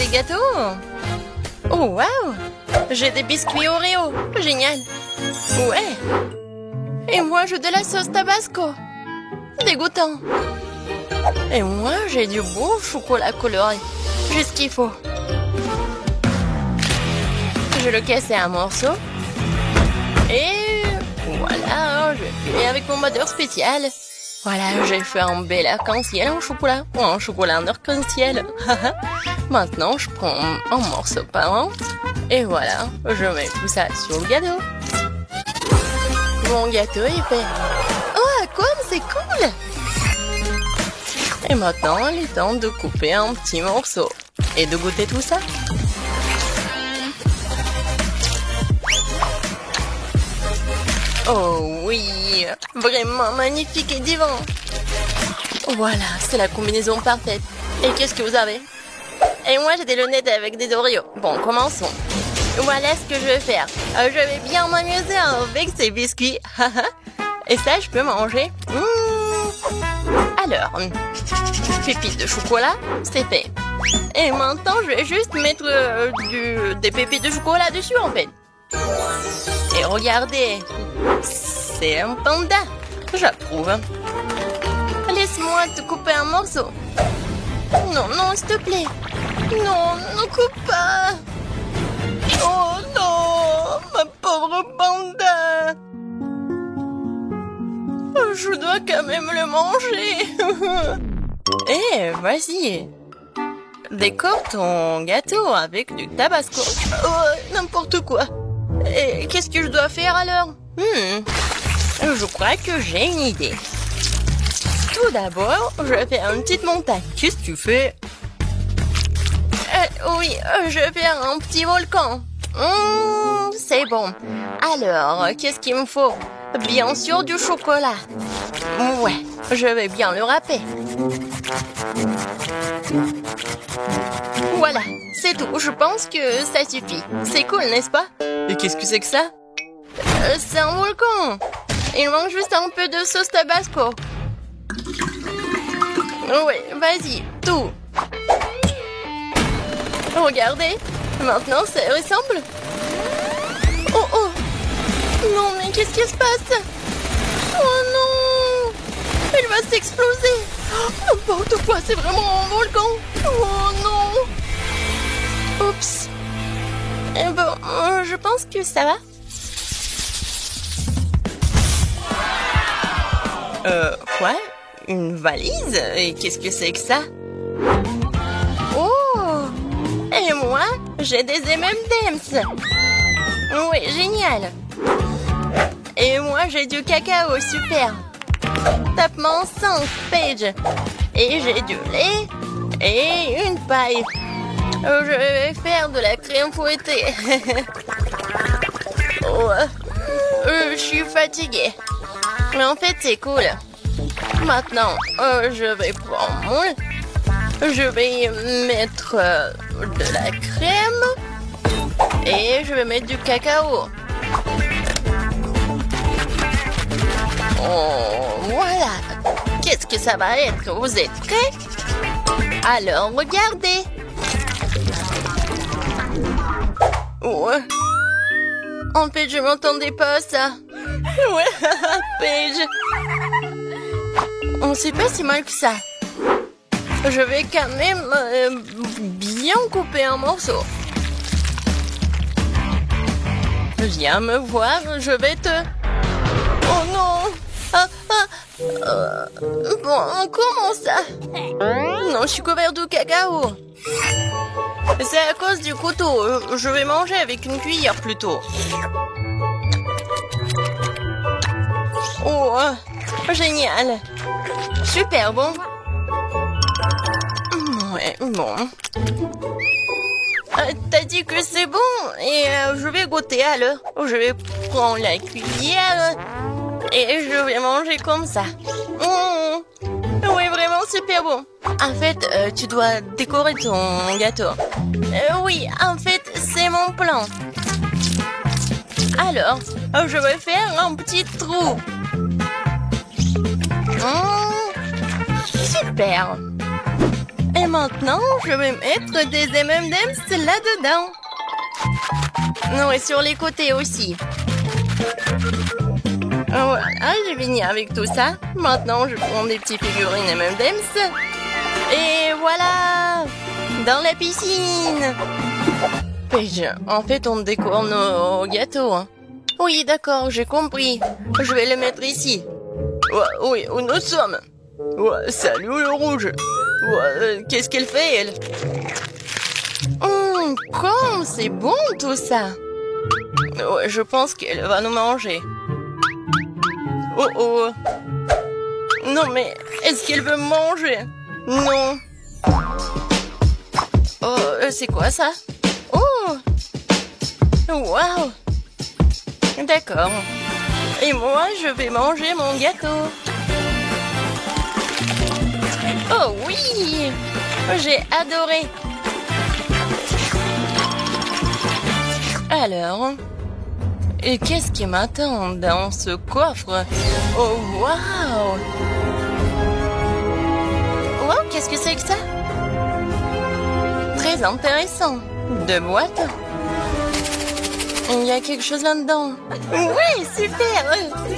des gâteaux. Oh, waouh! J'ai des biscuits Oreo. Génial. Ouais. Et moi, j'ai de la sauce Tabasco. Dégoûtant. Et moi, j'ai du beau chocolat coloré. J'ai ce qu'il faut. Je le casse en morceaux. Et voilà, je fais avec mon moteur spécial. Voilà, j'ai fait un bel arc-en-ciel en chocolat. Ou un chocolat en arc-en-ciel. Maintenant, je prends un morceau par an. Et voilà, je mets tout ça sur le gâteau. Mon gâteau est fait. Oh, à quoi? C'est cool! Et maintenant, il est temps de couper un petit morceau. Et de goûter tout ça. Oh oui, vraiment magnifique et divin. Voilà, c'est la combinaison parfaite. Et qu'est-ce que vous avez? Et moi, j'ai des lunettes avec des Oreos. Bon, commençons. Voilà ce que je vais faire. Je vais bien m'amuser avec ces biscuits. Et ça, je peux manger. Alors, pépites de chocolat, c'est fait. Et maintenant, je vais juste mettre des pépites de chocolat dessus, en fait. Et regardez, c'est un panda. J'approuve. Laisse-moi te couper un morceau. Non, non, s'il te plaît. Non, ne coupe pas. Oh non, ma pauvre panda. Je dois quand même le manger. Eh, vas-y. Décore ton gâteau avec du tabasco. Oh, n'importe quoi. Et qu'est-ce que je dois faire alors? Je crois que j'ai une idée. Tout d'abord, je vais faire une petite montagne. Qu'est-ce que tu fais? Oui, je vais faire un petit volcan. C'est bon. Alors, qu'est-ce qu'il me faut? Bien sûr, du chocolat. Ouais, je vais bien le râper. Voilà, c'est tout. Je pense que ça suffit. C'est cool, n'est-ce pas? Et qu'est-ce que c'est que ça? C'est un volcan. Il manque juste un peu de sauce Tabasco. Oui, vas-y, tout. Regardez, maintenant ça ressemble. Oh oh. Non, mais qu'est-ce qui se passe? Oh non. Il va s'exploser. N'importe quoi, c'est vraiment un volcan. Oh non. Oups. Bon, je pense que ça va. Quoi? Une valise? Et qu'est-ce que c'est que ça? Oh! Et moi, j'ai des M&M's. Oui, génial. Et moi, j'ai du cacao, super. Tapement 5, Paige. Et j'ai du lait et une paille. Je vais faire de la crème fouettée. Oh, je suis fatiguée. Mais en fait, c'est cool. Maintenant, je vais prendre mon lait. Je vais y mettre de la crème. Et je vais mettre du cacao. Oh, voilà. Qu'est-ce que ça va être? Vous êtes prêts? Alors, regardez. Ouais. En fait, je m'entendais pas ça. Ouais, Paige. On sait pas si mal que ça. Je vais quand même bien couper un morceau. Viens me voir, je vais te... Oh non! Bon, comment ça? Non, je suis couvert de cacao. C'est à cause du couteau. Je vais manger avec une cuillère plutôt. Oh, génial. Super bon. Ouais, bon. T'as dit que c'est bon et je vais goûter alors. Je vais prendre la cuillère et je vais manger comme ça. Oui, vraiment super bon. En fait, tu dois décorer ton gâteau. Oui, en fait, c'est mon plan. Alors, je vais faire un petit trou. Super. Et maintenant, je vais mettre des M&M's là-dedans. Non, et sur les côtés aussi. Voilà, j'ai fini avec tout ça. Maintenant, je prends des petites figurines M&M's. Et voilà! Dans la piscine! En fait, on décore nos gâteaux. Hein. Oui, d'accord, j'ai compris. Je vais les mettre ici. Ouais, oui, où nous sommes. Ouais, salut le rouge. Ouais, qu'est-ce qu'elle fait, elle? Comme c'est bon tout ça. Ouais, je pense qu'elle va nous manger. Oh oh. Non mais, est-ce qu'elle veut manger? Non. Oh, c'est quoi ça? Oh. Waouh. D'accord. Et moi, je vais manger mon gâteau. Oh oui. J'ai adoré. Alors, et qu'est-ce qui m'attend dans ce coffre? Oh, waouh! Wow, qu'est-ce que c'est que ça? Très intéressant. Deux boîtes. Il y a quelque chose là-dedans. Oui, super!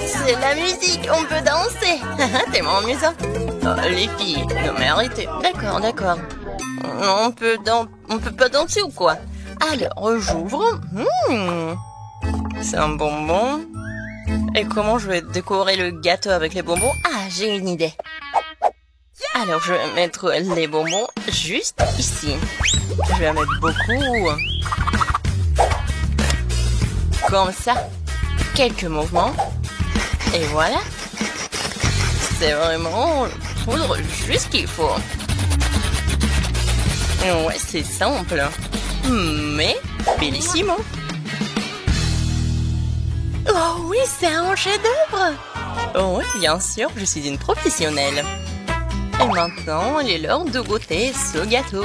C'est la musique, on peut danser. Tellement amusant. Oh, les filles, non mais arrêtez. D'accord, d'accord. On peut pas danser ou quoi? Alors, j'ouvre. C'est un bonbon. Et comment je vais décorer le gâteau avec les bonbons? Ah, j'ai une idée. Alors, je vais mettre les bonbons juste ici. Je vais en mettre beaucoup. Comme ça. Quelques mouvements. Et voilà. C'est vraiment poudre juste qu'il faut. Ouais, c'est simple. Mais bellissimo. Oh oui, c'est un chef-d'œuvre. Oh oui, bien sûr, je suis une professionnelle. Et maintenant, il est l'heure de goûter ce gâteau.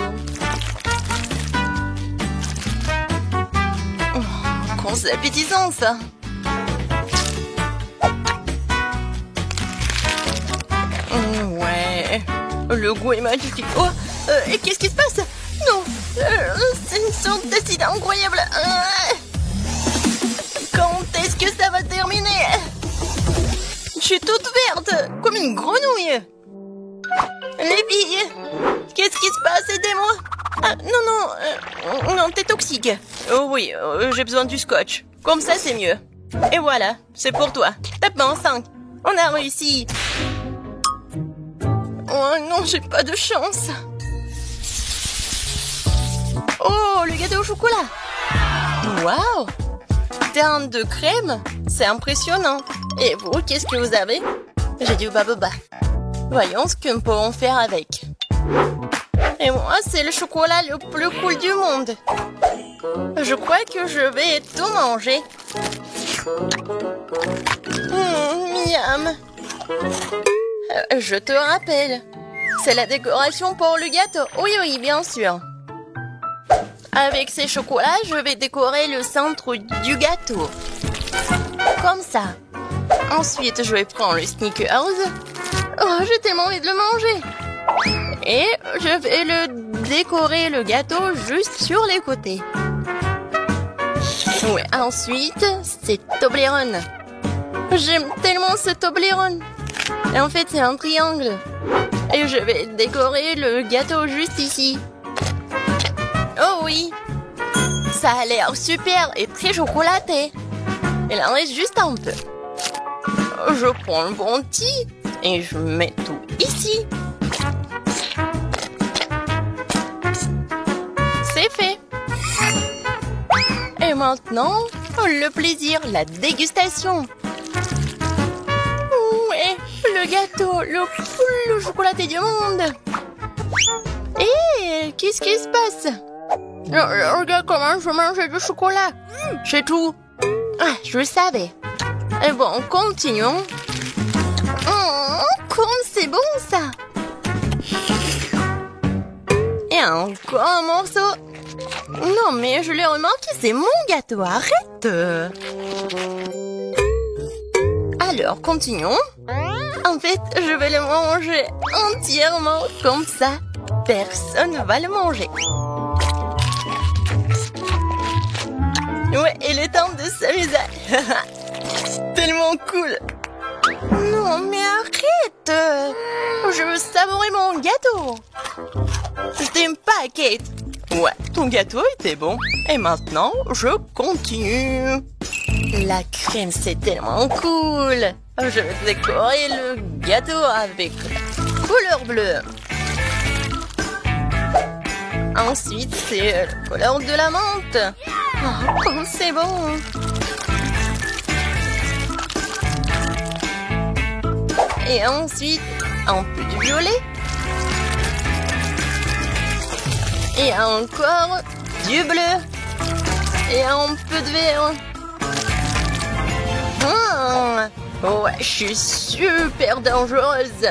Oh, qu'on c'est appétissant ça. Ouais, le goût est magnifique. Oh, et qu'est-ce qui se passe? Non, c'est une sorte d'acide incroyable. Quand est-ce que ça va terminer? Je suis toute verte, comme une grenouille. Les filles, qu'est-ce qui se passe? Aidez-moi. Ah, non, t'es toxique. Oh oui, j'ai besoin du scotch. Comme ça, c'est mieux. Et voilà, c'est pour toi. Tape en 5. On a réussi. Oh non, j'ai pas de chance. Oh, le gâteau au chocolat. Waouh. Teinte de crème, c'est impressionnant. Et vous, qu'est-ce que vous avez? J'ai du baboba. Voyons ce que nous pouvons faire avec. Et moi, c'est le chocolat le plus cool du monde. Je crois que je vais tout manger. Miam. Je te rappelle, c'est la décoration pour le gâteau. Oui, bien sûr. Avec ces chocolats, je vais décorer le centre du gâteau. Comme ça. Ensuite, je vais prendre le Snickers. Oh, j'ai tellement envie de le manger. Et je vais le décorer le gâteau juste sur les côtés. Oui, ensuite, c'est Toblerone. J'aime tellement ce Toblerone. Et en fait, c'est un triangle. Et je vais décorer le gâteau juste ici. Oh oui. Ça a l'air super et très chocolaté. Il en reste juste un peu. Je prends le bounty et je mets tout ici. C'est fait. Et maintenant, le plaisir, la dégustation. Ouais, le gâteau, le plus chocolaté du monde. Et qu'est-ce qui se passe? Regarde comment je mange du chocolat. C'est tout. Ah, je le savais. Et bon, continuons. Comme c'est bon ça. Et encore un morceau. Non, mais je l'ai remarqué, c'est mon gâteau. Arrête. Alors, continuons. En fait, je vais le manger entièrement comme ça. personne va le manger. Ouais, il est temps de s'amuser. Tellement cool. Non, mais arrête. Je veux savourer mon gâteau. Je t'aime pas, Kate. Ouais, ton gâteau était bon. Et maintenant, je continue. La crème, c'est tellement cool. Je vais décorer le gâteau avec couleur bleue. Ensuite, c'est la couleur de la menthe. Oh, comme c'est bon. Et ensuite, un peu de violet. Et encore du bleu. Et un peu de vert. Ouais, je suis super dangereuse.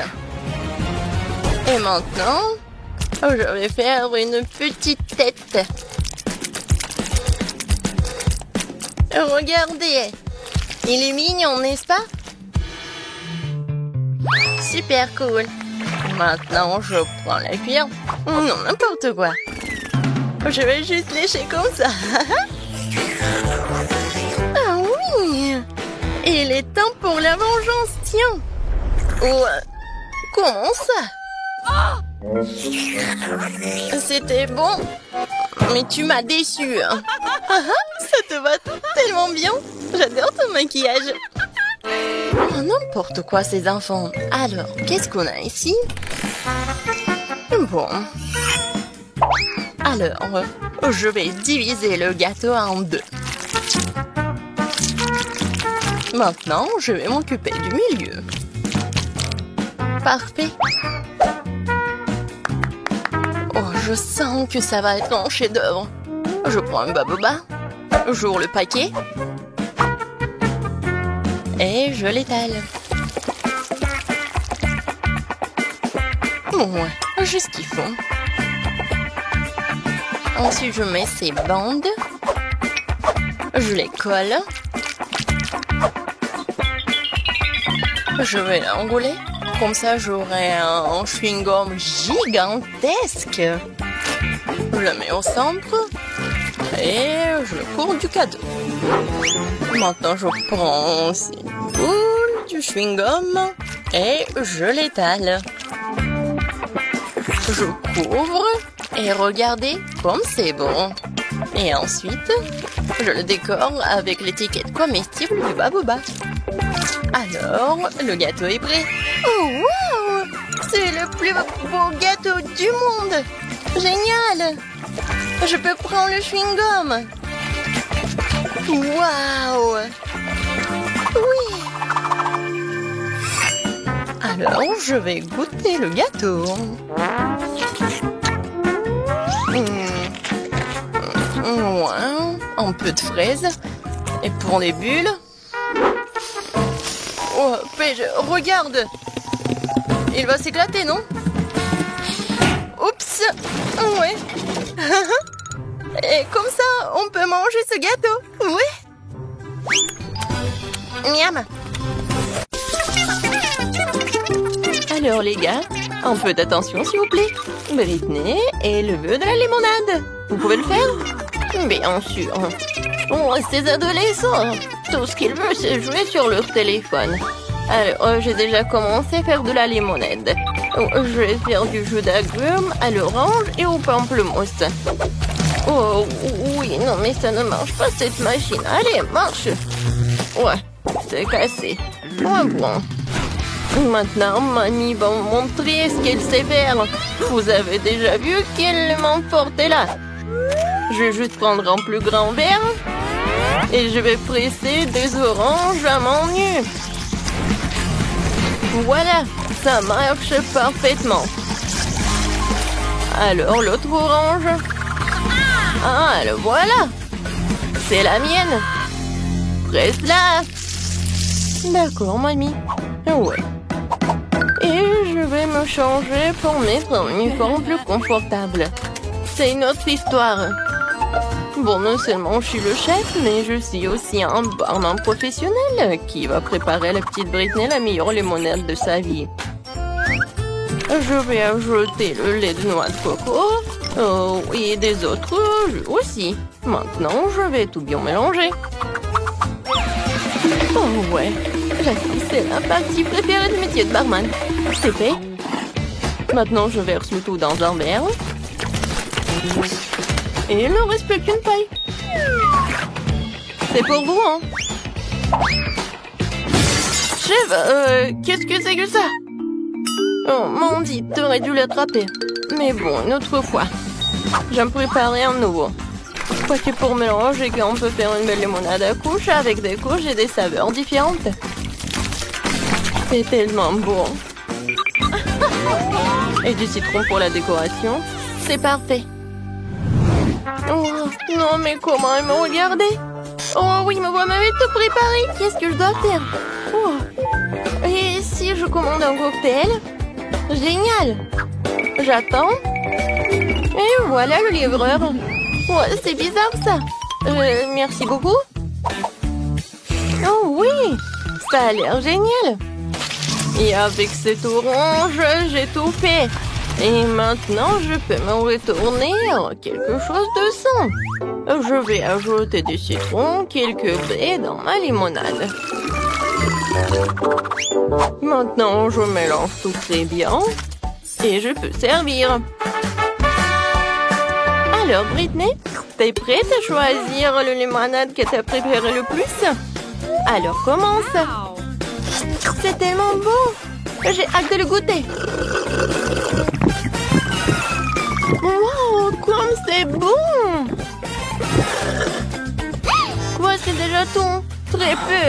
Et maintenant, je vais faire une petite tête. Regardez. Il est mignon, n'est-ce pas? Super cool. Maintenant, je prends la cuillère. Non, n'importe quoi. Je vais juste lécher comme ça. Ah oui! Il est temps pour la vengeance, tiens. Ouais. Comment ça? C'était bon, mais tu m'as déçu. Ça te va tellement bien. J'adore ton maquillage. Oh, n'importe quoi, ces enfants. Alors, qu'est-ce qu'on a ici? Bon. Alors, je vais diviser le gâteau en deux. Maintenant, je vais m'occuper du milieu. Parfait. Oh, je sens que ça va être un chef-d'œuvre. Je prends un baboba, j'ouvre le paquet et je l'étale. Ouais, juste ce qu'il faut. Ensuite, je mets ces bandes. Je les colle. Je vais l'enrouler. Comme ça, j'aurai un chewing-gum gigantesque. Je le mets au centre. Et je le cours du cadeau. Maintenant, je prends cette boule du chewing-gum. Et je l'étale. Je couvre. Et regardez comme c'est bon. Et ensuite, je le décore avec l'étiquette comestible du baboba. Alors, le gâteau est prêt. Oh, wow! C'est le plus beau gâteau du monde! Génial! Je peux prendre le chewing-gum. Waouh! Oui! Alors, je vais goûter le gâteau. Ouais, un peu de fraises. Et pour les bulles... Oh, Paige, regarde! Il va s'éclater, non? Oups! Ouais. Et comme ça, on peut manger ce gâteau. Oui. Miam. Alors, les gars, un peu d'attention, s'il vous plaît. Britney et le vœu de la limonade. Vous pouvez le faire? Bien sûr. Oh, ces adolescents, tout ce qu'ils veulent, c'est jouer sur leur téléphone. Alors, j'ai déjà commencé à faire de la limonade. Je vais faire du jus d'agrumes à l'orange et au pamplemousse. Oh, oui, non, mais ça ne marche pas, cette machine. Allez, marche. Ouais, c'est cassé. Ouais, bon. Maintenant, mamie va me montrer ce qu'elle sait faire. Vous avez déjà vu qu'elle m'emportait là. Je vais juste prendre un plus grand verre et je vais presser des oranges à mon nu. Voilà, ça marche parfaitement. Alors, l'autre orange. Ah, le voilà. C'est la mienne. Presse-la. D'accord, mamie. Ouais. Et je vais me changer pour mettre un uniforme plus confortable. C'est une autre histoire. Bon, non seulement je suis le chef, mais je suis aussi un barman professionnel qui va préparer à la petite Britney la meilleure limonade de sa vie. Je vais ajouter le lait de noix de coco et des autres jus aussi. Maintenant, je vais tout bien mélanger. Oh ouais, c'est la partie préférée de métier de barman. C'est fait. Maintenant, je verse le tout dans un verre. Et il ne reste plus qu'une paille. C'est pour vous, hein? Chef, qu'est-ce que c'est que ça? Oh, Mandy, t'aurais dû l'attraper. Mais bon, une autre fois. Je vais me préparer un nouveau. Quoi que pour mélanger, on peut faire une belle limonade à couche avec des couches et des saveurs différentes. C'est tellement bon. Et du citron pour la décoration. C'est parfait. Oh, non, mais comment elle me regardait? Oh oui, mais vous m'avez tout préparé. Qu'est-ce que je dois faire? Oh. Et si je commande un cocktail? Génial. J'attends. Et voilà le livreur. Oh, c'est bizarre ça. Merci beaucoup. Oh oui, ça a l'air génial. Et avec cette orange, j'ai tout fait. Et maintenant, je peux me retourner en quelque chose de sain. Je vais ajouter du citron, quelques baies dans ma limonade. Maintenant, je mélange tout très bien. Et je peux servir. Alors, Britney, t'es prête à choisir le limonade que t'as préféré le plus? Alors, commence. C'est tellement bon. J'ai hâte de le goûter. Wow, comme c'est bon! Quoi, c'est déjà tout? Très peu.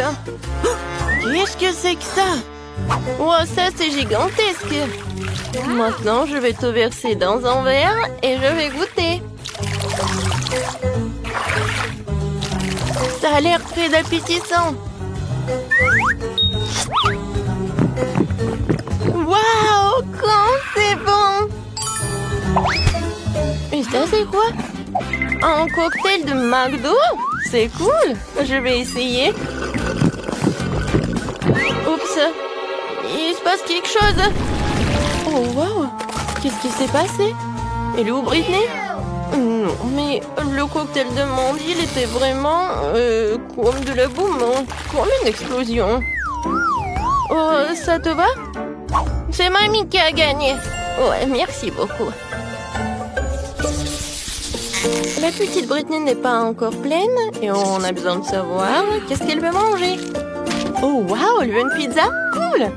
Qu'est-ce que c'est que ça? Wow, ça c'est gigantesque. Maintenant, je vais tout verser dans un verre et je vais goûter. Ça a l'air très appétissant. Waouh, comme c'est bon! Et ça, c'est quoi? Un cocktail de McDo? C'est cool! Je vais essayer. Oups! Il se passe quelque chose! Oh, wow! Qu'est-ce qui s'est passé? Elle est où, Britney? Non, mais le cocktail de Mandy, il était vraiment comme de la boum, comme une explosion. Oh, ça te va? C'est Mamie qui a gagné. Ouais, merci beaucoup. La petite Britney n'est pas encore pleine et on a besoin de savoir qu'est-ce qu'elle veut manger. Oh, wow, elle veut une pizza? Cool!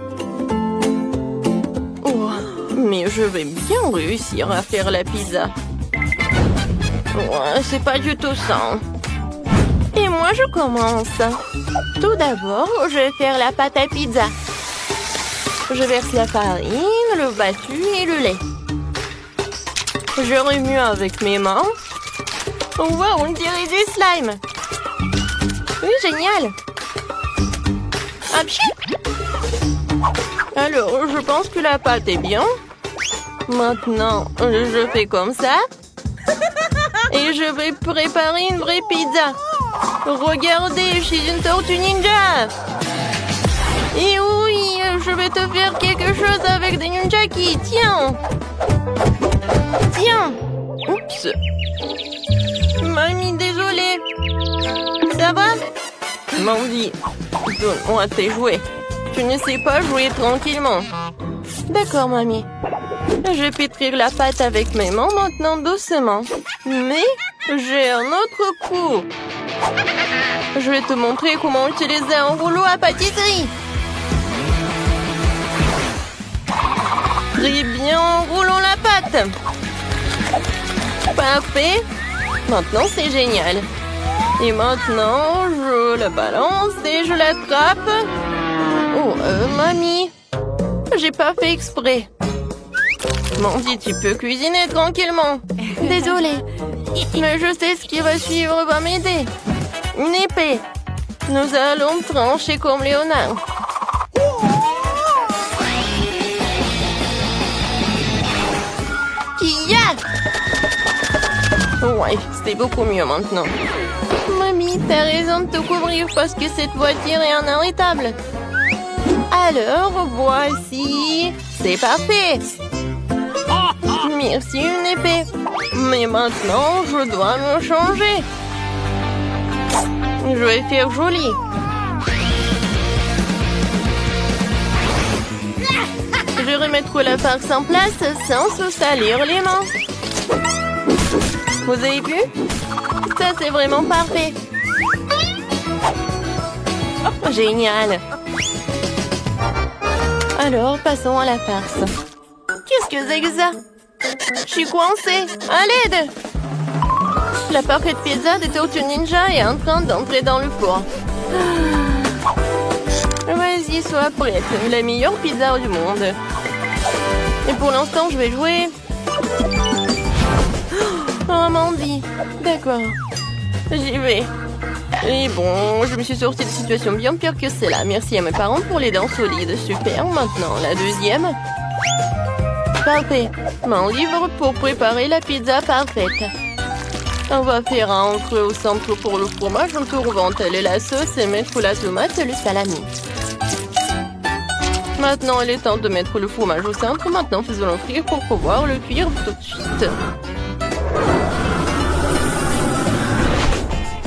Oh, mais je vais bien réussir à faire la pizza. Ouais, c'est pas du tout ça. Et moi, je commence. Tout d'abord, je vais faire la pâte à pizza. Je verse la farine, le battu et le lait. Je remue avec mes mains. Oh, wow, on dirait du slime. Oui, génial. Apchi. Alors, je pense que la pâte est bien. Maintenant, je fais comme ça. Et je vais préparer une vraie pizza. Regardez, je suis une tortue ninja. Et oui, je vais te faire quelque chose avec des nunchaki. Tiens. Tiens. Oups. Mamie, désolée. Ça va? Mandy, donne-moi tes jouets. Tu ne sais pas jouer tranquillement. D'accord, mamie. Je vais pétrir la pâte avec mes mains maintenant doucement. Mais j'ai un autre coup. Je vais te montrer comment utiliser un rouleau à pâtisserie. Très bien, enroulons la pâte. Parfait. Maintenant, c'est génial. Et maintenant, je la balance et je l'attrape. Oh, mamie. J'ai pas fait exprès. Mandy, tu peux cuisiner tranquillement. Désolée. Mais je sais ce qui va suivre va m'aider. Une épée. Nous allons trancher comme Léonard. Kia! Ouais, c'est beaucoup mieux maintenant. Mamie, t'as raison de te couvrir parce que cette voiture est inarrêtable. Alors, voici. C'est parfait. Merci, une épée. Mais maintenant, je dois me changer. Je vais faire joli. Je vais remettre la farce en place sans se salir les mains. Vous avez vu? Ça, c'est vraiment parfait. Génial. Alors, passons à la farce. Qu'est-ce que c'est que ça? Je suis coincée. À l'aide! La parfaite pizza de Tortue Ninja est en train d'entrer dans le four. Vas-y, sois prête. La meilleure pizza du monde. Et pour l'instant, je vais jouer. Oh, Mandy. D'accord. J'y vais. Et bon, je me suis sortie de situation bien pire que celle-là. Merci à mes parents pour les dents solides. Super. Maintenant, la deuxième. Parfait. Mon livre pour préparer la pizza parfaite. On va faire un creux au centre pour le fromage, entourant la sauce et mettre la tomate et le salami. Maintenant, il est temps de mettre le fromage au centre. Maintenant, faisons-le frire pour pouvoir le cuire tout de suite.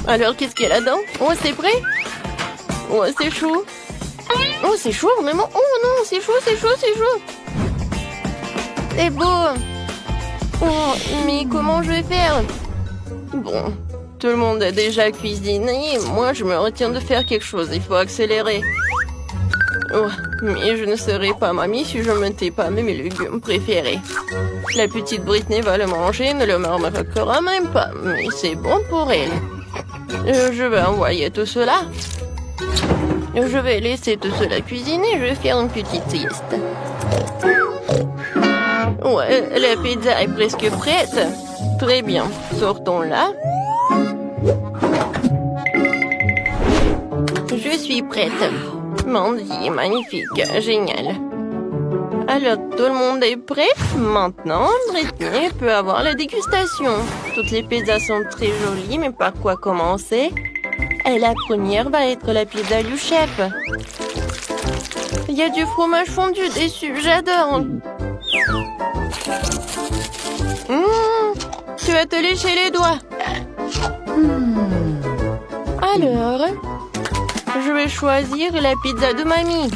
Alors, qu'est-ce qu'il y a là-dedans? Oh, c'est prêt? Oh, c'est chaud. Oh, c'est chaud, vraiment. Oh non, c'est chaud, c'est chaud, c'est chaud. C'est beau. Oh, mais comment je vais faire? Bon, tout le monde a déjà cuisiné. Moi, je me retiens de faire quelque chose. Il faut accélérer. Oh, mais je ne serai pas mamie si je ne mettais pas mes légumes préférés. La petite Britney va le manger, ne le remarquera même pas. Mais c'est bon pour elle. Je vais envoyer tout cela. Je vais laisser tout cela cuisiner. Je vais faire une petite sieste. Ouais, la pizza est presque prête. Très bien. Sortons-la. Je suis prête. Mandy, magnifique. Génial. Alors, tout le monde est prêt? Maintenant, Britney peut avoir la dégustation. Toutes les pizzas sont très jolies, mais par quoi commencer? Et la première va être la pizza du chef. Il y a du fromage fondu dessus. J'adore. Tu vas te lécher les doigts. Alors, je vais choisir la pizza de mamie.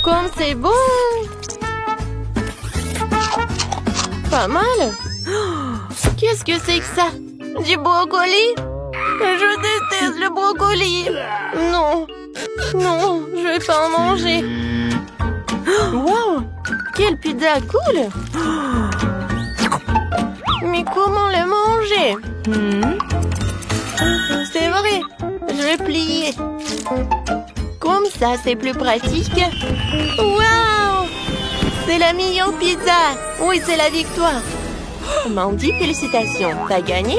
Comme c'est bon. Pas mal. Qu'est-ce que c'est que ça? Du brocoli? Je déteste le brocoli. Non. Non, je vais pas en manger. Wow, quelle pizza cool. Mais comment la manger? C'est vrai, je vais plier. Comme ça, c'est plus pratique. Waouh! C'est la meilleure pizza. Oui, c'est la victoire. Mandy, félicitations. T'as gagné.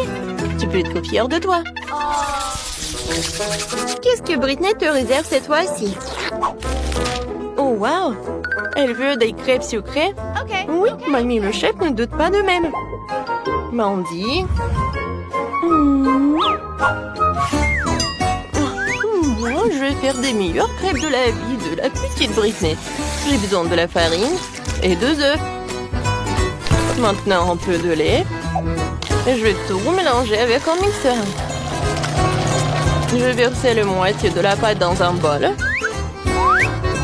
Tu peux être fière de toi. Qu'est-ce que Britney te réserve cette fois-ci? Oh, waouh! Elle veut des crêpes sucrées? Oui, mamie le chef ne doute pas de même. Mandy. Moi, je vais faire des meilleures crêpes de la vie de la petite Britney. J'ai besoin de la farine et 2 œufs. Maintenant, un peu de lait. Et je vais tout mélanger avec un mixeur. Je vais verser la moitié de la pâte dans un bol.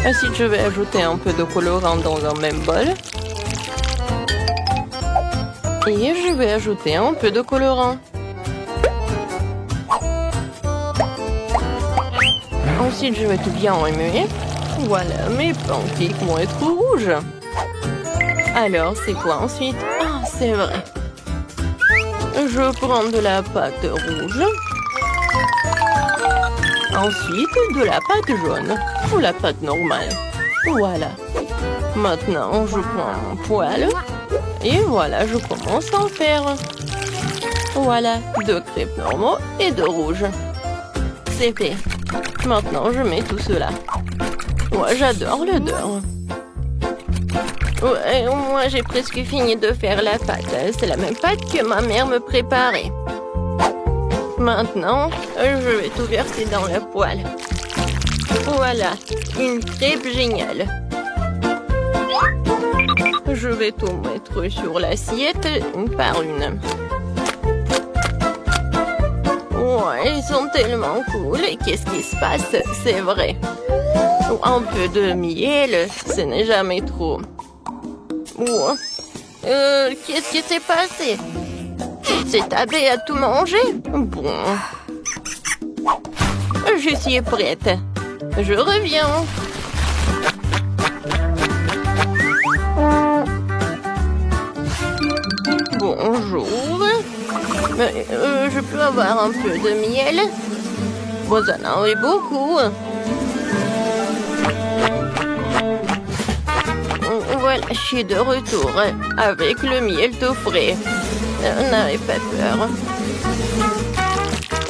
Ensuite, je vais ajouter un peu de colorant dans un même bol. Et je vais ajouter un peu de colorant. Ensuite, je vais tout bien remuer. Voilà, mes pancakes vont être rouges. Alors, c'est quoi ensuite? Ah, c'est vrai. Je prends de la pâte rouge. Ensuite, de la pâte jaune. Ou la pâte normale. Voilà. Maintenant, je prends mon poêle. Et voilà, je commence à en faire. Voilà, 2 crêpes normaux et 2 rouges. C'est fait. Maintenant, je mets tout cela. Moi, j'adore l'odeur. Ouais, moi, j'ai presque fini de faire la pâte. C'est la même pâte que ma mère me préparait. Maintenant, je vais tout verser dans la poêle. Voilà, une crêpe géniale. Je vais tout mettre sur l'assiette une par une. Ouais, ils sont tellement cool. Et qu'est-ce qui se passe? C'est vrai. Un peu de miel, ce n'est jamais trop. Qu'est-ce qui s'est passé? C'est tablé à tout manger? Bon. Je suis prête. Je reviens. Bonjour. Je peux avoir un peu de miel? Vous en avez beaucoup. Voilà, je suis de retour avec le miel tout frais. N'avez pas peur.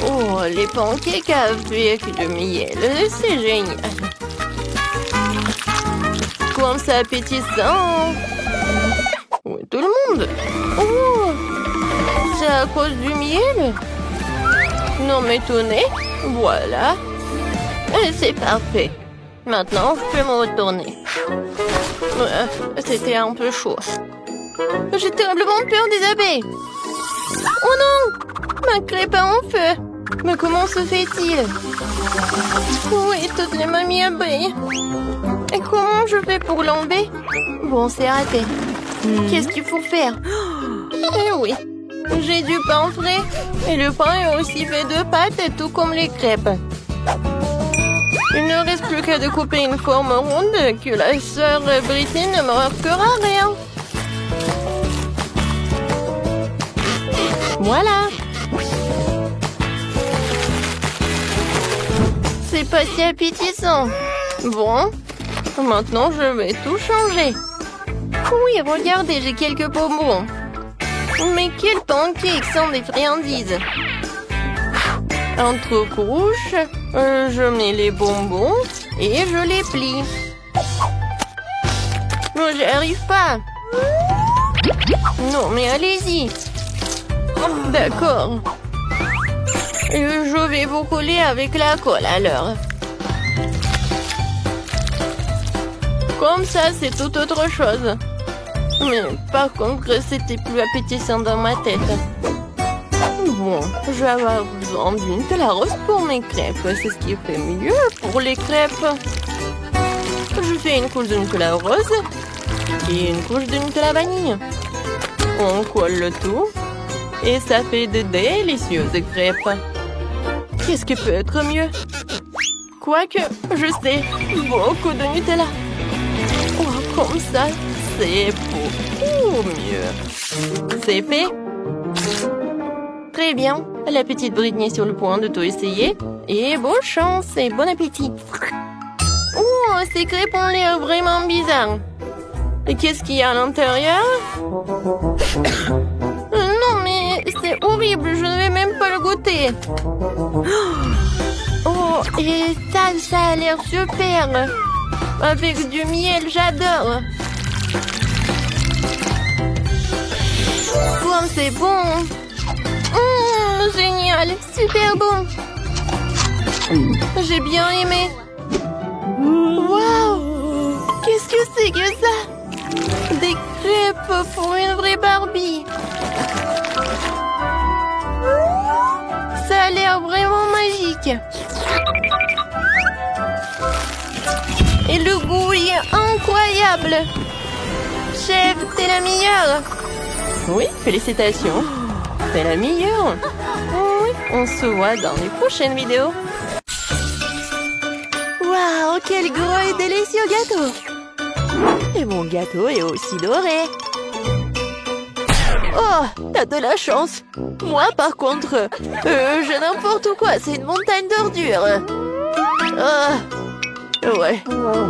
Oh, les pancakes avec le miel, c'est génial. Comme c'est appétissant. Oui, tout le monde. Oh, c'est à cause du miel? Non, mais tenez, voilà. C'est parfait. Maintenant, je peux me retourner. C'était un peu chaud. J'ai terriblement peur des abeilles. Oh non! Ma crêpe est en feu. Mais comment se fait-il? Oui, toutes les mamies abeilles. Et comment je fais pour l'enlever? Bon, c'est raté. Qu'est-ce qu'il faut faire? Eh oui, j'ai du pain frais. Et le pain est aussi fait de pâtes, tout comme les crêpes. Il ne reste plus qu'à découper une forme ronde que la sœur Britney ne me remarquera rien. Voilà. C'est pas si appétissant. Bon, maintenant je vais tout changer. Oui, regardez, j'ai quelques bonbons. Mais quels pancakes sans des friandises. Entre couches, je mets les bonbons et je les plie. Non, j'y arrive pas. Non, mais allez-y. D'accord. Je vais vous coller avec la colle alors. Comme ça, c'est tout autre chose. Mais par contre, c'était plus appétissant dans ma tête. Bon, je vais avoir besoin d'une Nutella rose pour mes crêpes. C'est ce qui fait mieux pour les crêpes. Je fais une couche de Nutella rose et une couche de Nutella vanille. On colle le tout et ça fait de délicieuses crêpes. Qu'est-ce qui peut être mieux? Quoique, je sais, beaucoup de Nutella. Oh, comme ça, c'est beaucoup mieux. C'est fait. Très bien. La petite Britney est sur le point de tout essayer. Et bonne chance et bon appétit. Oh, ces crêpes ont l'air vraiment bizarres. Et qu'est-ce qu'il y a à l'intérieur? Non, mais c'est horrible. Je ne vais même pas le goûter. Oh, et ça a l'air super. Avec du miel, j'adore. Comme c'est bon. Génial, super bon. J'ai bien aimé. Waouh! Qu'est-ce que c'est que ça? Des crêpes pour une vraie Barbie. Ça a l'air vraiment magique. Et le goût est incroyable. Chef, t'es la meilleure. Oui, félicitations. T'es la meilleure. Oui, on se voit dans les prochaines vidéos. Waouh, quel gros et délicieux gâteau. Et mon gâteau est aussi doré. Oh, t'as de la chance. Moi, par contre, j'ai n'importe quoi. C'est une montagne d'ordures. Ouais,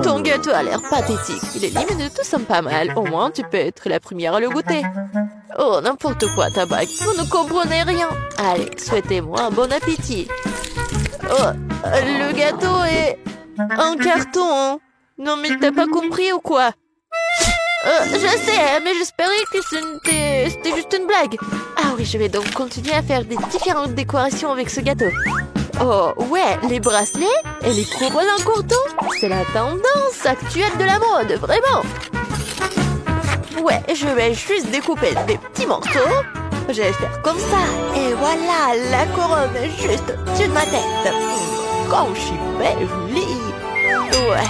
ton gâteau a l'air pathétique. Les limites tout sont pas mal. Au moins, tu peux être la première à le goûter. Oh, n'importe quoi, tabac. Vous ne comprenez rien. Allez, souhaitez-moi un bon appétit. Oh, le gâteau est en carton. Hein. Non, mais t'as pas compris ou quoi? Je sais, mais j'espérais que c'était juste une blague. Ah oui, je vais donc continuer à faire des différentes décorations avec ce gâteau. Oh, ouais, les bracelets et les couronnes en courton, c'est la tendance actuelle de la mode, vraiment. Ouais, je vais juste découper des petits morceaux. Je vais faire comme ça. Et voilà, la couronne juste au-dessus de ma tête. Comme je suis belle, jolie. Ouais.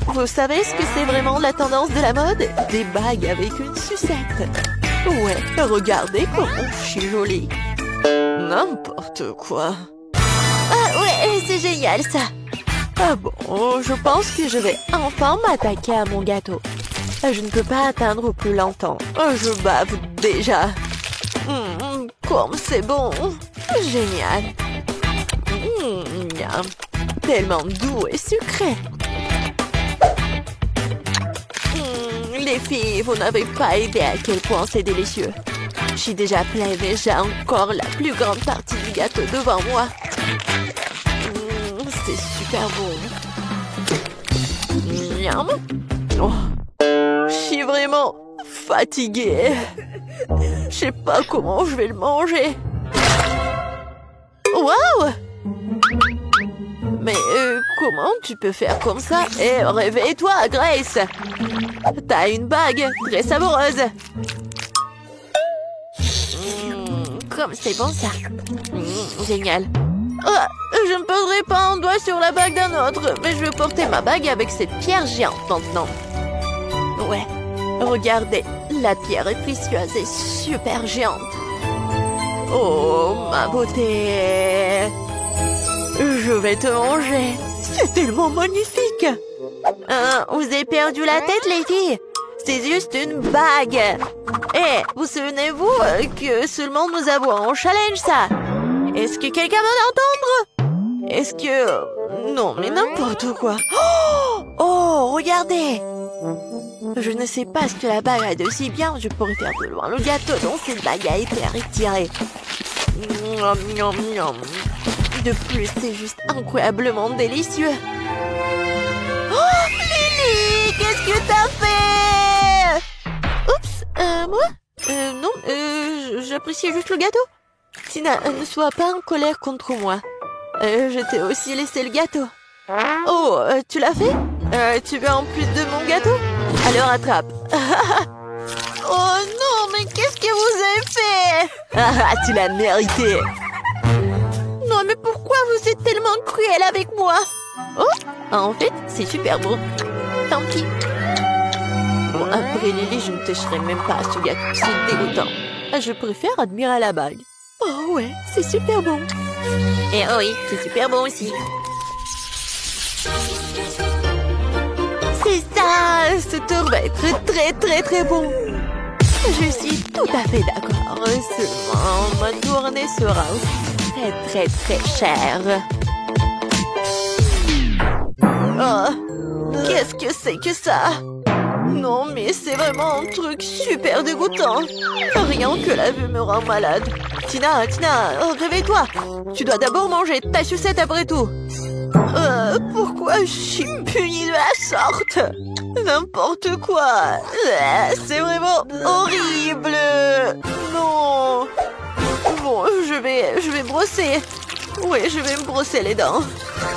Vous savez ce que c'est vraiment la tendance de la mode? Des bagues avec une sucette. Ouais, regardez comment je suis jolie. N'importe quoi. Ah ouais, c'est génial ça. Ah bon, je pense que je vais enfin m'attaquer à mon gâteau. Je ne peux pas atteindre plus longtemps. Je bave déjà. Comme c'est bon. Génial. Miam. Tellement doux et sucré. Les filles, vous n'avez pas idée à quel point c'est délicieux. Je suis déjà pleine et j'ai encore la plus grande partie du gâteau devant moi. C'est super bon. Miam. Oh. Je suis vraiment fatiguée. Je sais pas comment je vais le manger. Waouh! Mais comment tu peux faire comme ça? Eh, réveille-toi, Grace! T'as une bague très savoureuse. Comme c'est bon ça. Génial. Oh, je ne poserai pas un doigt sur la bague d'un autre, mais je veux porter ma bague avec cette pierre géante maintenant. Ouais, regardez, la pierre est précieuse et super géante. Oh, ma beauté! Je vais te manger. C'est tellement magnifique. Vous avez perdu la tête, les filles? C'est juste une bague. Eh, vous souvenez-vous que seulement nous avons un challenge, ça? Est-ce que quelqu'un va l'entendre? Est-ce que... Non, mais n'importe quoi. Oh, regardez. Je ne sais pas ce que la bague a de si bien. Je pourrais faire de loin le gâteau dont cette bague a été retirée. De plus, c'est juste incroyablement délicieux. Oh, Lily, qu'est-ce que t'as fait? Oups, moi? Non, j'appréciais juste le gâteau. Tina, ne sois pas en colère contre moi. Je t'ai aussi laissé le gâteau. Oh, tu l'as fait? Tu veux en plus de mon gâteau? Alors attrape. Oh non, mais qu'est-ce que vous avez fait? Ah, tu l'as mérité. Non, mais pourquoi vous êtes tellement cruel avec moi? Oh, en fait, c'est super beau. Tant pis. Bon, après Lily, je ne toucherai même pas à ce gâteau. C'est dégoûtant. Je préfère admirer la bague. Oh ouais, c'est super bon. Et oh oui, c'est super bon aussi. C'est ça, ce tour va être très très très bon. Je suis tout à fait d'accord. Seulement, ma tournée sera très très très chère. Oh, qu'est-ce que c'est que ça? Non, mais c'est vraiment un truc super dégoûtant. Rien que la vue me rend malade. Tina, réveille-toi. Tu dois d'abord manger ta sucette après tout. Pourquoi je suis punie de la sorte? N'importe quoi. C'est vraiment horrible. Non. Bon, je vais brosser. Oui, je vais me brosser les dents.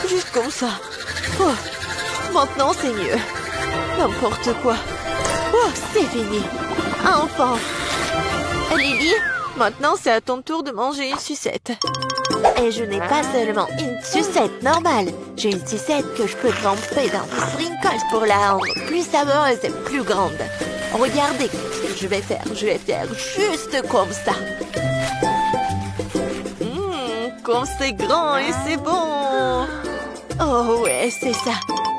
Juste comme ça. Oh, maintenant, c'est mieux. N'importe quoi. Oh, c'est fini. Enfin. Lily, maintenant, c'est à ton tour de manger une sucette. Et je n'ai pas seulement une sucette normale. J'ai une sucette que je peux tremper dans des sprinkles pour la rendre plus savoureuse et plus grande. Regardez ce que je vais faire. Je vais faire juste comme ça. Comme c'est grand et c'est bon. Oh ouais, c'est ça.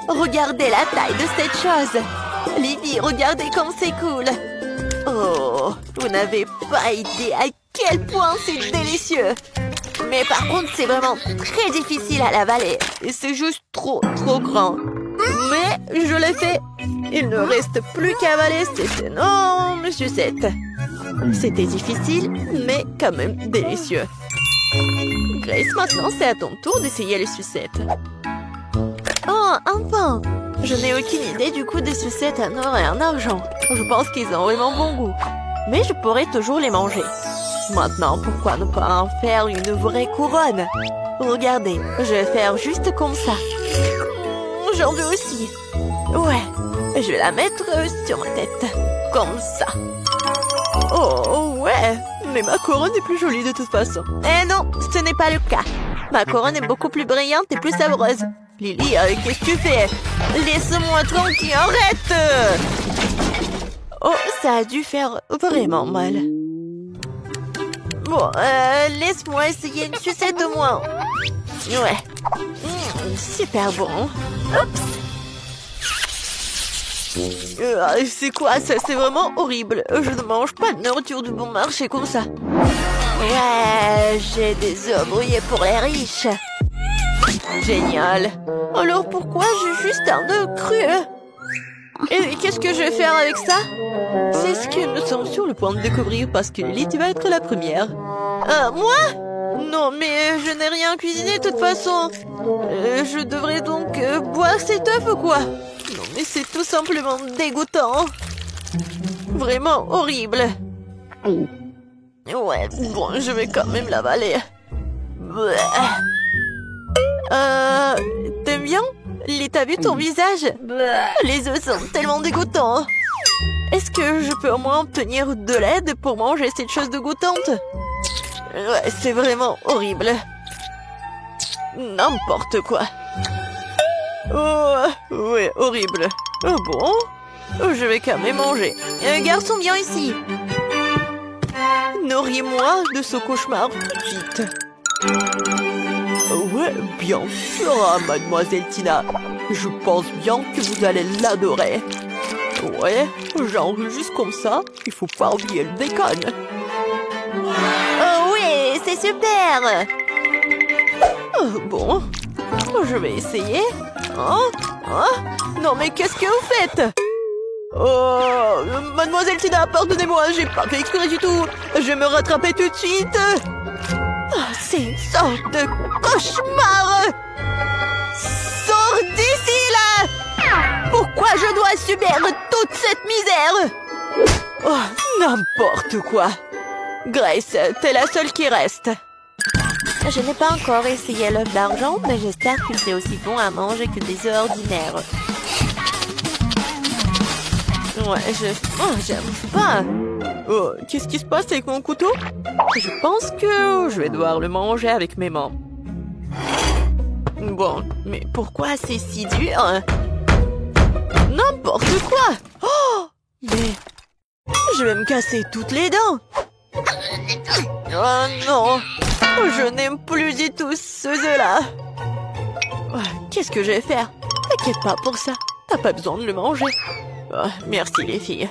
Regardez la taille de cette chose. Lily, regardez comme c'est cool. Oh, vous n'avez pas idée à quel point c'est délicieux. Mais par contre, c'est vraiment très difficile à l'avaler. Et c'est juste trop grand. Mais je l'ai fait. Il ne reste plus qu'à avaler cette énorme sucette. C'était difficile, mais quand même délicieux. Grace, maintenant, c'est à ton tour d'essayer les sucettes. Oh, enfin! Je n'ai aucune idée du coup des sucettes en or et en argent. Je pense qu'ils ont vraiment bon goût. Mais je pourrais toujours les manger. Maintenant, pourquoi ne pas en faire une vraie couronne? Regardez, je vais faire juste comme ça. J'en veux aussi. Ouais, Je vais la mettre sur ma tête. Comme ça. Oh, ouais. Mais ma couronne est plus jolie de toute façon. Eh non, ce n'est pas le cas. Ma couronne est beaucoup plus brillante et plus savoureuse. Lily, qu'est-ce que tu fais? Laisse-moi tranquille, arrête! Oh, ça a dû faire vraiment mal. Bon, laisse-moi essayer une sucette au moins. Ouais. Super bon. Oups. C'est quoi ça? C'est vraiment horrible. Je ne mange pas de nourriture du bon marché comme ça. Ouais, j'ai des œufs brouillés pour les riches. Génial. Alors pourquoi j'ai juste un œuf cru? Et qu'est-ce que je vais faire avec ça? C'est ce que nous sommes sur le point de découvrir parce que Lily, tu vas être la première. Moi? Non, mais je n'ai rien cuisiné de toute façon. Je devrais donc boire cet œuf ou quoi? Non, mais c'est tout simplement dégoûtant. Vraiment horrible. Ouais, bon, je vais quand même l'avaler. T'aimes bien? Lily, t'as vu ton visage? Les œufs sont tellement dégoûtants. Est-ce que je peux au moins obtenir de l'aide pour manger cette chose dégoûtante? Ouais, c'est vraiment horrible. N'importe quoi. Oh, ouais, horrible. Oh bon? Je vais quand même manger. Garçon, viens ici. Nourris-moi de ce cauchemar tout de suite. Ouais, bien sûr, mademoiselle Tina. Je pense bien que vous allez l'adorer. Ouais, genre juste comme ça, il faut pas oublier le bacon. Oh oui, c'est super. Bon, je vais essayer. Non mais qu'est-ce que vous faites? Oh, mademoiselle Tina, pardonnez-moi, j'ai pas fait exprès du tout. Je vais me rattraper tout de suite. C'est une sorte de cauchemar. Sors d'ici là. Pourquoi je dois subir toute cette misère? Oh, n'importe quoi. Grace, t'es la seule qui reste. Je n'ai pas encore essayé l'œuf d'argent, mais j'espère que c'est aussi bon à manger que des œufs ordinaires. Ouais, j'aime pas. Oh, qu'est-ce qui se passe avec mon couteau? Je pense que je vais devoir le manger avec mes mains. Bon, mais pourquoi c'est si dur? N'importe quoi! Oh! Mais je vais me casser toutes les dents! Oh non! Je n'aime plus du tout ce œuf-là! Qu'est-ce que je vais faire? T'inquiète pas pour ça, t'as pas besoin de le manger. Oh, merci les filles.